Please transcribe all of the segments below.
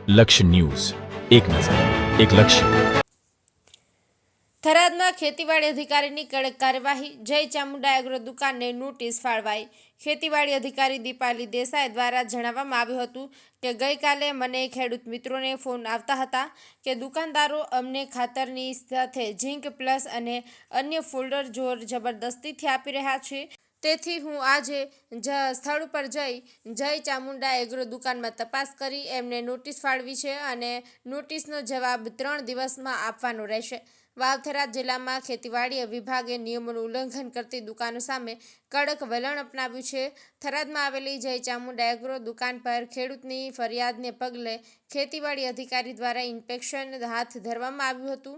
લક્ષ્ય ન્યૂઝ, એક નજર, એક લક્ષ્ય. થરાદમાં ખેતીવાડી અધિકારીની કડક કાર્યવાહી. જય ચામુંડા એગ્રો દુકાનને નોટિસ ફાળવાઈ. ખેતીવાડી અધિકારી દીપાલી દેસાઈ દ્વારા જણાવવામાં આવ્યું હતું કે ગઈકાલે મને ખેડૂત મિત્રોને ફોન આવતા હતા કે દુકાનદારો અમને ખાતરની સાથે ઝીંક પ્લસ અને અન્ય ફોલ્ડર જોર જબરદસ્તીથી આપી રહ્યા છે. તેથી હું આજે સ્થળ ઉપર જઈ જય ચામુંડા એગ્રો દુકાનમાં તપાસ કરી એમને નોટિસ ફાળવી છે અને નોટિસનો જવાબ 3 દિવસમાં આપવાનો રહેશે. થરાદ જિલ્લામાં ખેતીવાડી વિભાગે નિયમોનું ઉલ્લંઘન કરતી દુકાનો સામે કડક વલણ અપનાવ્યું છે. થરાદમાં આવેલી જય ચામુંડા એગ્રો દુકાન પર ખેડૂતની ફરિયાદને પગલે ખેતીવાડી અધિકારી દ્વારા ઇન્સ્પેક્શન હાથ ધરવામાં આવ્યું હતું.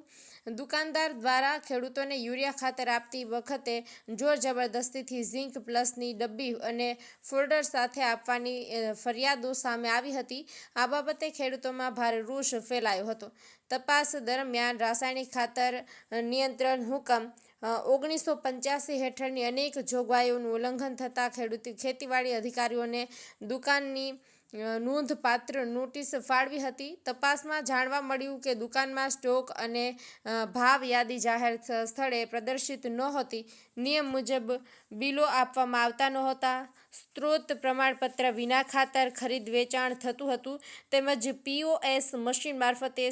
દુકાનદાર દ્વારા ખેડૂતોને યુરિયા ખાતર આપતી વખતે જોર જબરદસ્તીથી ઝીંક પ્લસની ડબ્બી અને ફોલ્ડર સાથે આપવાની ફરિયાદો સામે આવી હતી. આ બાબતે ખેડૂતોમાં ભારે રોષ ફેલાયો હતો. તપાસ દરમિયાન રાસાયણિક ખાતર નિયંત્રણ હુકમ 1985 હેઠળની અનેક જોગવાઈઓનું ઉલ્લંઘન થતાં ખેતીવાડી અધિકારીઓને દુકાનની નોંધપાત્ર નોટિસ ફાળવી હતી. તપાસમાં જાણવા મળ્યું કે દુકાનમાં સ્ટોક અને ભાવ યાદી જાહેર સ્થળે પ્રદર્શિત નહોતી. નિયમ મુજબ બિલો આપવામાં આવતા નહોતા. સ્ત્રોત પ્રમાણપત્ર વિના ખાતર ખરીદ વેચાણ થતું હતું તેમજ POS મશીન મારફતે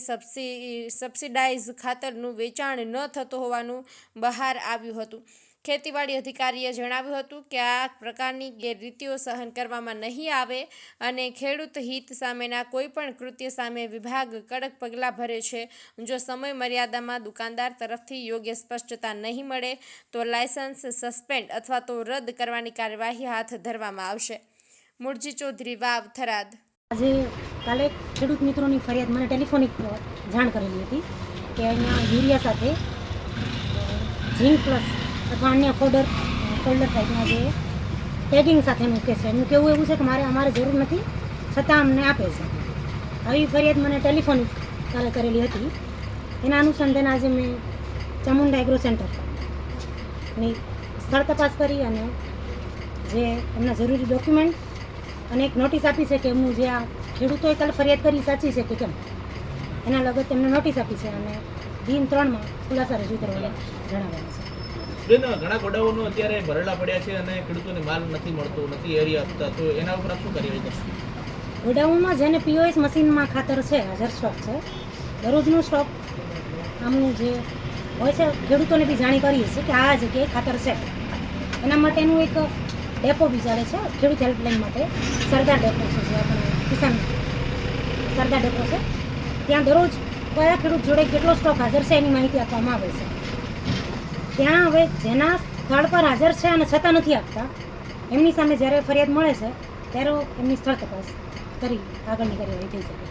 સબસિડાઇઝ ખાતરનું વેચાણ ન થતું હોવાનું બહાર આવ્યું હતું. ખેતીવાડી અધિકારીએ જણાવ્યું હતું કે આ પ્રકારની ગેરરીતિઓ સહન કરવામાં નહીં આવે અને ખેડૂત હિત સામેના કોઈપણ કૃત્ય સામે વિભાગ કડક પગલાં ભરે છે. જો સમય મર્યાદામાં દુકાનદાર તરફથી યોગ્ય સ્પષ્ટતા નહીં મળે તો લાયસન્સ સસ્પેન્ડ અથવા તો રદ કરવાની કાર્યવાહી હાથ ધરવામાં આવશે. મુરજી ચૌધરી, વાવ, થરાદ. આજે કાલે ખેડૂત મિત્રોની ફરિયાદ મને ટેલિફોનિક જાણ કરેલી હતી કે અહીંયા યુરિયા સાથે ઝીંક પ્લસ અથવા અન્ય ફોલ્ડર ટાઈપના જે ટેગિંગ સાથે મૂકે છે. એનું કહેવું એવું છે કે અમારે જરૂર નથી છતાં અમને આપે છે. આવી ફરિયાદ મને ટેલિફોનિક કાલે કરેલી હતી. એના અનુસંધાને આજે મેં ચામુંડા એગ્રો સેન્ટરની સ્થળ તપાસ કરી અને જે એમના જરૂરી ડોક્યુમેન્ટ અને એક નોટિસ આપી છે કે એમનું જે આ ખેડૂતોએ કાલે ફરિયાદ કરી સાચી છે કે કેમ એના લગત એમને નોટિસ આપી છે અને દિન 3માં ખુલાસા રજૂ કરવાનું જણાવ્યા છે. ઘણા ગોડાઉનો અત્યારે ભરેલા પડ્યા છે અને ખેડૂતોને માલ નથી મળતો, નથી એરી આપતા, તો એના ઉપર શું કાર્યવાહી કરશું? ગોડાઉનમાં જેને POS મશીનમાં ખાતર છે, હાજર સ્ટોક છે, દરરોજનો સ્ટોક આમનું જે હોય છે ખેડૂતોને બી જાણી કરીએ છીએ કે આ જગ્યાએ ખાતર છે. એના માટેનું એક ડેપો બી ચાલે છે ખેડૂત હેલ્પલાઇન માટે. સરદાર ડેપો છે, જે આપણે કિસાન સરદાર ડેપો છે. ત્યાં દરરોજ કયા ખેડૂત જોડે કેટલો સ્ટોક હાજર છે એની માહિતી આપવામાં આવે છે. ત્યાં હવે જેના સ્થળ પર હાજર છે અને છતાં નથી આપતા એમની સામે જ્યારે ફરિયાદ મળે છે ત્યારે એમની સ્થળ તપાસ કરી આગળની કાર્યવાહી થઈ શકે.